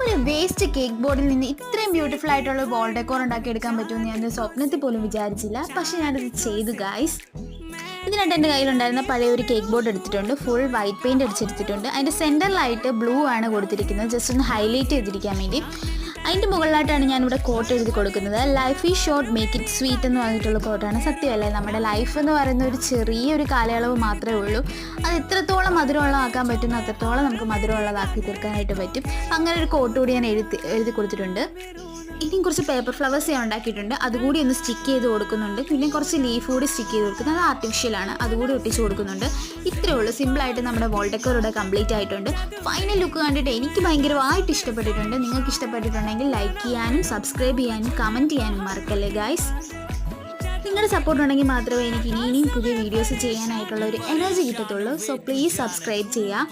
ഒരു waste cake ബോർഡിൽ നിന്ന് ഇത്രയും ബ്യൂട്ടിഫുൾ ആയിട്ടുള്ള വാൾ ഡെക്കോർ ഉണ്ടാക്കിയെടുക്കാൻ പറ്റുമെന്ന് ഞാൻ സ്വപ്നത്തിൽ പോലും വിചാരിച്ചില്ല. പക്ഷെ ഞാനത് ചെയ്തു ഗായ്സ്. ഇതിനായിട്ട് എൻ്റെ കയ്യിലുണ്ടായിരുന്ന പഴയ ഒരു കേക്ക് ബോർഡ് എടുത്തിട്ടുണ്ട്. ഫുൾ വൈറ്റ് പെയിൻറ്റ് അടിച്ചെടുത്തിട്ടുണ്ട്. അതിൻ്റെ സെൻറ്ററിലായിട്ട് ബ്ലൂ ആണ് കൊടുത്തിരിക്കുന്നത്, ജസ്റ്റ് ഒന്ന് ഹൈലൈറ്റ് ചെയ്തിരിക്കാൻ വേണ്ടി. അതിൻ്റെ മുകളിലായിട്ടാണ് ഞാനിവിടെ കോട്ട് എഴുതി കൊടുക്കുന്നത്. Life is short make it sweet എന്ന് പറഞ്ഞിട്ടുള്ള കോട്ടാണ്. സത്യമല്ലേ, നമ്മുടെ ലൈഫ് എന്ന് പറയുന്ന ഒരു ചെറിയൊരു കാലയളവ് മാത്രമേ ഉള്ളൂ. അത് എത്രത്തോളം മധുരമുള്ളതാക്കാൻ പറ്റുന്നു അത്രത്തോളം നമുക്ക് മധുരമുള്ളതാക്കി തീർക്കാനായിട്ട് പറ്റും. അങ്ങനെ ഒരു കോട്ട് കൂടി ഞാൻ എഴുതി കൊടുത്തിട്ടുണ്ട്. ഇനിയും കുറച്ച് പേപ്പർ ഫ്ലവേഴ്സ് ഞാൻ ഉണ്ടാക്കിയിട്ടുണ്ട്, അതുകൂടി ഒന്ന് സ്റ്റിക്ക് ചെയ്ത് കൊടുക്കുന്നുണ്ട്. പിന്നെ കുറച്ച് ലീഫ് കൂടി സ്റ്റിക്ക് ചെയ്ത് കൊടുക്കുന്നത്, അത് ആർട്ടിഫിഷ്യലാണ്, അതുകൂടി ഒട്ടിച്ച് കൊടുക്കുന്നുണ്ട്. ഇത്രയേ ഉള്ളൂ. സിമ്പിളായിട്ട് നമ്മുടെ വാൾ ഡെക്കോർ ഇവിടെ കംപ്ലീറ്റ് ആയിട്ടുണ്ട്. ഫൈനൽ ലുക്ക് കണ്ടിട്ട് എനിക്ക് ഭയങ്കരമായിട്ട് ഇഷ്ടപ്പെട്ടിട്ടുണ്ട്. നിങ്ങൾക്ക് ഇഷ്ടപ്പെട്ടിട്ടുണ്ടെങ്കിൽ ലൈക്ക് ചെയ്യാനും സബ്സ്ക്രൈബ് ചെയ്യാനും കമൻറ്റ് ചെയ്യാനും മറക്കല്ലേ ഗൈസ്. നിങ്ങളുടെ സപ്പോർട്ട് ഉണ്ടെങ്കിൽ മാത്രമേ എനിക്ക് ഇനിയും പുതിയ വീഡിയോസ് ചെയ്യാനായിട്ടുള്ള ഒരു എനർജി കിട്ടത്തുള്ളൂ. സോ പ്ലീസ് സബ്സ്ക്രൈബ് ചെയ്യുക.